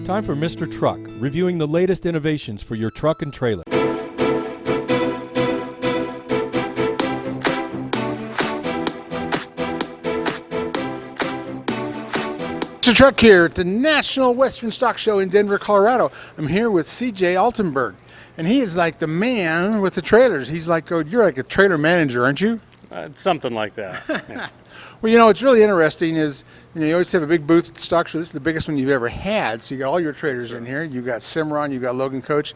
Time for Mr. Truck, reviewing the latest innovations for your truck and trailer. Mr. Truck here at the National Western Stock Show in Denver, Colorado. I'm here with CJ Altenberg, and he is like the man with the trailers. He's like, oh, you're like a trailer manager, aren't you? Something like that. Yeah. Well, you know, what's really interesting is, you know, you always have a big booth at the stock show. This is the biggest one you've ever had. So you got all your trailers in here. You got Cimarron, you got Logan Coach.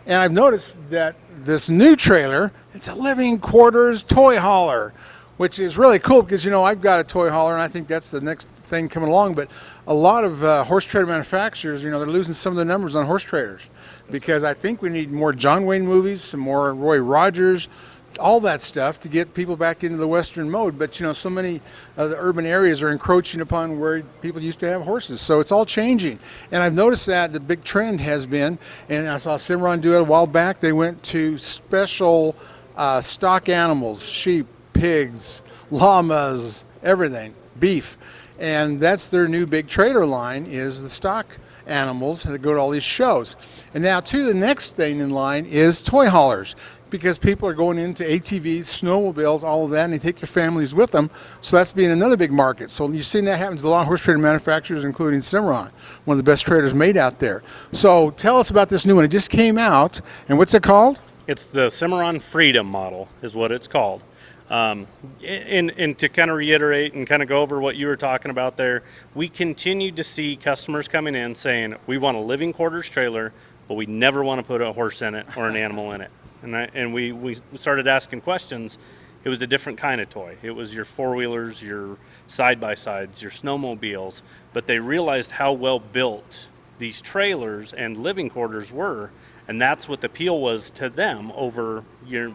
And I've noticed that this new trailer, it's a living quarters toy hauler, which is really cool because, you know, I've got a toy hauler and I think that's the next thing coming along. But a lot of horse trailer manufacturers, you know, they're losing some of their numbers on horse trailers because I think we need more John Wayne movies, some more Roy Rogers, all that stuff to get people back into the Western mode. But, you know, so many of the urban areas are encroaching upon where people used to have horses. So it's all changing. And I've noticed that the big trend has been, and I saw Cimarron do it a while back, they went to special stock animals, sheep, pigs, llamas, everything, beef. And that's their new big trailer line is the stock animals that go to all these shows. And now, too, the next thing in line is toy haulers, because people are going into ATVs, snowmobiles, all of that, and they take their families with them. So that's being another big market. So you've seen that happen to a lot of horse trailer manufacturers, including Cimarron, one of the best trailers made out there. So tell us about this new one. It just came out, and what's it called? It's the Cimarron Freedom model is what it's called. And to kind of reiterate and kind of go over what you were talking about there, we continue to see customers coming in saying, we want a living quarters trailer, but we never want to put a horse in it or an animal in it. And we started asking questions. It was a different kind of toy. It was your four-wheelers, your side-by-sides, your snowmobiles, but they realized how well built these trailers and living quarters were, and that's what the appeal was to them over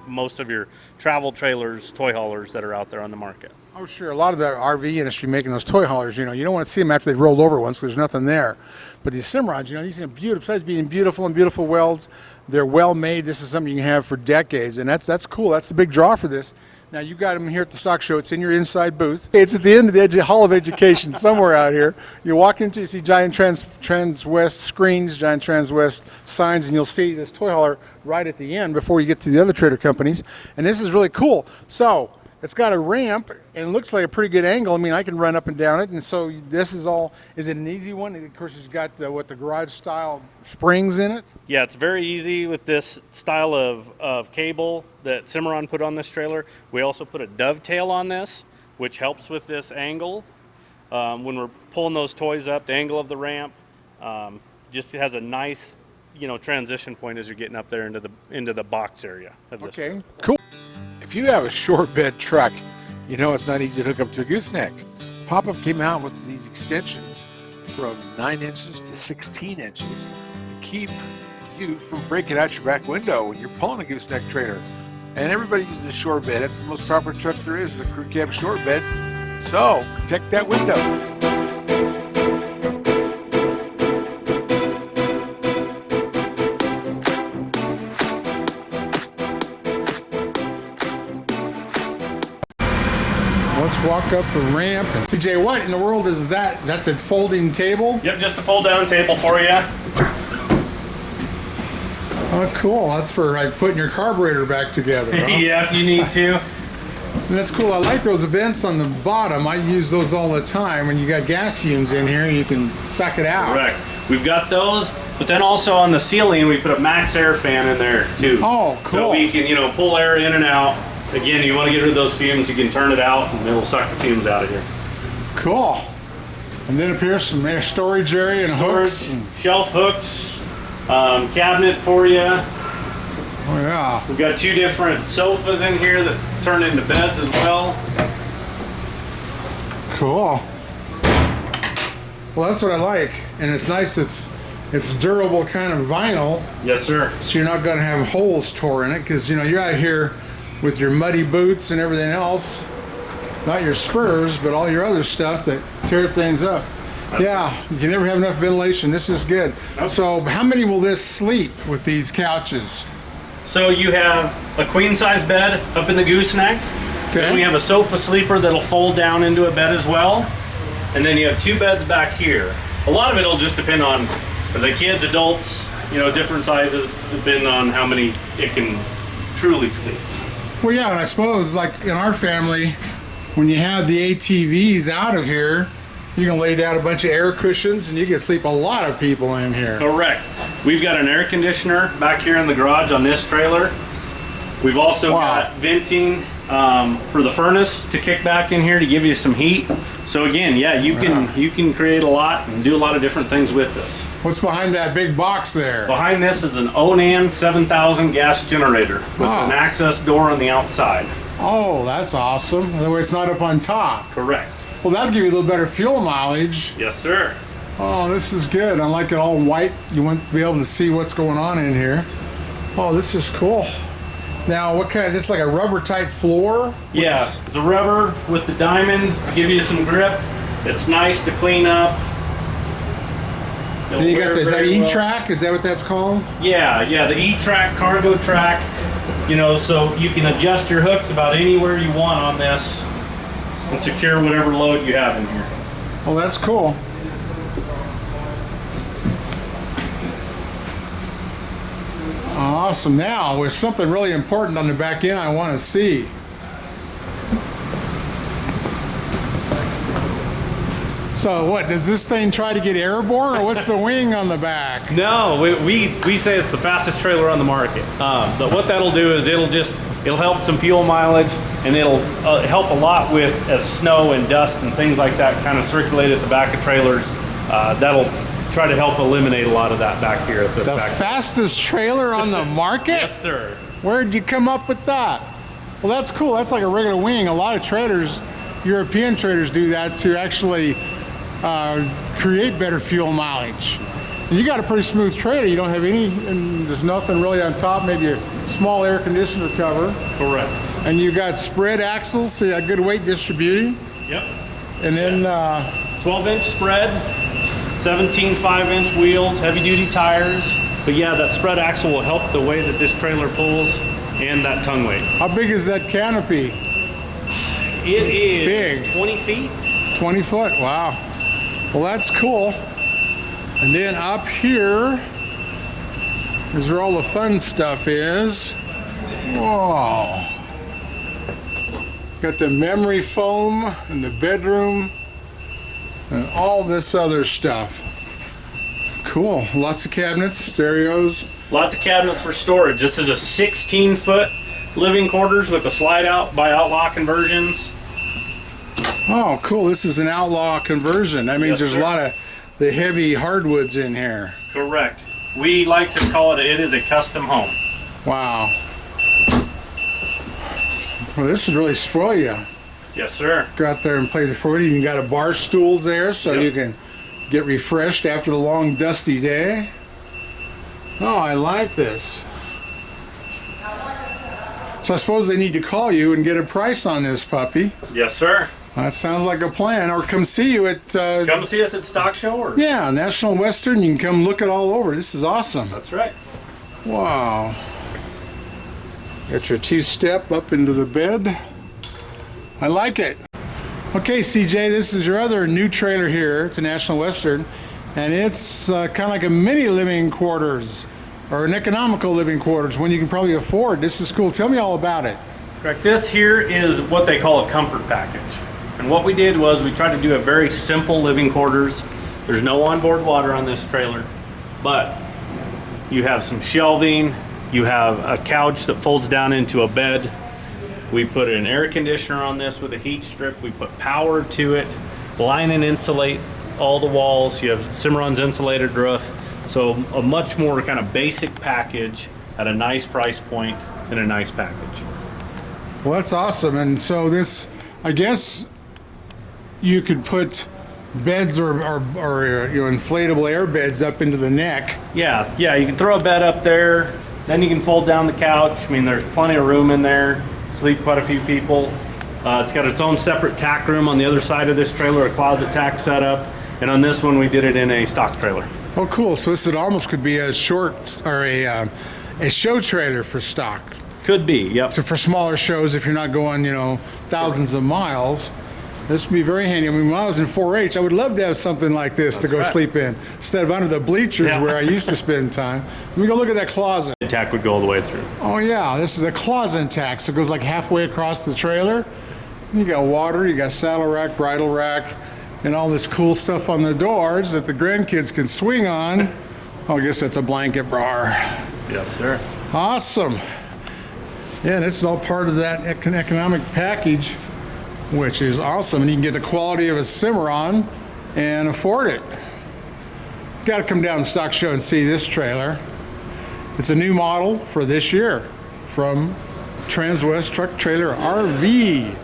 most of your travel trailers, toy haulers that are out there on the market. Oh, sure. A lot of the RV industry making those toy haulers, you know, you don't want to see them after they've rolled over once, there's nothing there. But these Cimarrons, you know, these are beautiful, besides being beautiful and beautiful welds, they're well made. This is something you can have for decades, and that's cool. That's the big draw for this. Now, you got them here at the stock show. It's in your inside booth. It's at the end of the Hall of Education somewhere out here. You walk into, you see giant Transwest screens, giant Transwest signs, and you'll see this toy hauler right at the end before you get to the other trailer companies. And this is really cool. So it's got a ramp and it looks like a pretty good angle. I mean, I can run up and down it. And so this is all, is it an easy one? And of course, it's got the garage style springs in it. Yeah, it's very easy with this style of cable that Cimarron put on this trailer. We also put a dovetail on this, which helps with this angle. When we're pulling those toys up, the angle of the ramp just has a nice, you know, transition point as you're getting up there into the box area of this. Okay, cool. If you have a short bed truck, you know it's not easy to hook up to a gooseneck. Pop-Up came out with these extensions from 9 inches to 16 inches to keep you from breaking out your back window when you're pulling a gooseneck trailer. And everybody uses a short bed. That's the most proper truck there is a crew cab short bed. So protect that window. Let's walk up the ramp. And CJ, what in the world is that? That's a folding table? Yep, just a fold-down table for you. Oh, cool. That's for like putting your carburetor back together. Huh? Yeah, if you need to. And that's cool. I like those vents on the bottom. I use those all the time. When you got gas fumes in here, you can suck it out. Correct. We've got those, but then also on the ceiling, we put a max air fan in there too. Oh, cool. So we can, you know, pull air in and out. Again, you want to get rid of those fumes, you can turn it out and it'll suck the fumes out of here. Cool. And then appears some air storage area and hooks. Shelf hooks, cabinet for you. Oh yeah. We've got 2 different sofas in here that turn into beds as well. Cool. Well, that's what I like. And it's nice, it's durable kind of vinyl. Yes, sir. So you're not going to have holes tore in it because, you know, you're out here with your muddy boots and everything else, not your spurs, but all your other stuff that tear things up. Yeah, you can never have enough ventilation. This is good. Nope. So how many will this sleep with these couches? So you have a queen size bed up in the gooseneck. Okay. Then we have a sofa sleeper that'll fold down into a bed as well. And then you have 2 beds back here. A lot of it will just depend on For the kids, adults, you know, different sizes depending on how many it can truly sleep. Well, yeah, and I suppose like in our family, when you have the ATVs out of here, you can lay down a bunch of air cushions and you can sleep a lot of people in here. Correct. We've got an air conditioner back here in the garage on this trailer. We've also got venting for the furnace to kick back in here to give you some heat. So again, yeah, you can create a lot and do a lot of different things with this. What's behind that big box there? Behind this is an Onan 7000 gas generator with an access door on the outside. Oh, that's awesome. That way it's not up on top. Correct. Well, that'll give you a little better fuel mileage. Yes, sir. Oh, this is good. I like it all white. You want to be able to see what's going on in here. Oh, this is cool. Now, what kind of, this like a rubber type floor? Yeah, it's a rubber with the diamond to give you some grip. It's nice to clean up. And you got the, is that E-Track? Is that what that's called? Yeah, the E-Track cargo track. You know, so you can adjust your hooks about anywhere you want on this and secure whatever load you have in here. Well, that's cool. Awesome. Now, there's something really important on the back end I want to see. So what, does this thing try to get airborne, or what's the wing on the back? No, we say it's the fastest trailer on the market. But what that'll do is it'll help some fuel mileage, and it'll help a lot with as snow and dust and things like that kind of circulate at the back of trailers. That'll try to help eliminate a lot of that back here at this back. The fastest trailer on the market? Yes, sir. Where'd you come up with that? Well, that's cool. That's like a regular wing. A lot of traders, European traders, do that to actually create better fuel mileage. And you got a pretty smooth trailer. You don't have any, and there's nothing really on top, maybe a small air conditioner cover. Correct. And you got spread axles, so you got good weight distributing. Yep. And then 12-inch spread, 17 5-inch wheels, heavy-duty tires. But yeah, that spread axle will help the way that this trailer pulls and that tongue weight. how big is that canopy? It's big. 20 feet. 20 foot, wow. Well, that's cool. And then up here is where all the fun stuff is. Whoa. Got the memory foam in the bedroom and all this other stuff. Cool. Lots of cabinets, stereos. Lots of cabinets for storage. This is a 16-foot living quarters with the slide out by outlaw conversions. Oh, cool. This is an outlaw conversion. That means Yes, there's sir. a lot of the heavy hardwoods in here. Correct. We like to call it is a custom home. Wow. Well, this would really spoil you. Yes, sir. Go out there and play the footy. You got a bar stools there so Yep. you can get refreshed after the long dusty day. Oh, I like this. So I suppose they need to call you and get a price on this puppy. Yes, sir. That sounds like a plan. Or come see you at Come see us at Stock Show. Or yeah, National Western. You can come look it all over. This is awesome. That's right. Wow. Got your two-step up into the bed. I like it. Okay, CJ, this is your other new trailer here to National Western, and it's kind of like a mini living quarters, or an economical living quarters, one you can probably afford. This is cool. Tell me all about it. Correct. This here is what they call a comfort package. And what we did was we tried to do a very simple living quarters. There's no onboard water on this trailer, but you have some shelving, you have a couch that folds down into a bed. We put an air conditioner on this with a heat strip. We put power to it, line and insulate all the walls. You have Cimarron's insulated roof. So a much more kind of basic package at a nice price point and a nice package. Well, that's awesome. And so this, I guess you could put beds or inflatable air beds up into the neck. Yeah, you can throw a bed up there, then you can fold down the couch. I mean, there's plenty of room in there, sleep quite a few people. It's got its own separate tack room on the other side of this trailer, a closet tack setup. And on this one, we did it in a stock trailer. Oh, cool. So this almost could be a short or a show trailer for stock. Could be, yep. So for smaller shows, if you're not going, thousands of miles. This would be very handy. I mean, when I was in 4-H, I would love to have something like this to go right. sleep in instead of under the bleachers Yeah. where I used to spend time. Let me go look at that closet. Tack would go all the way through. Oh yeah, this is a closet tack, so it goes like halfway across the trailer. You got water, you got saddle rack, bridle rack, and all this cool stuff on the doors that the grandkids can swing on. Oh, I guess that's a blanket bar. Yes, sir. Awesome. Yeah, this is all part of that economic package, which is awesome. And you can get the quality of a Cimarron and afford it. Got to come down to the stock show and see this trailer. It's a new model for this year from Transwest Truck Trailer RV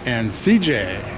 and CJ.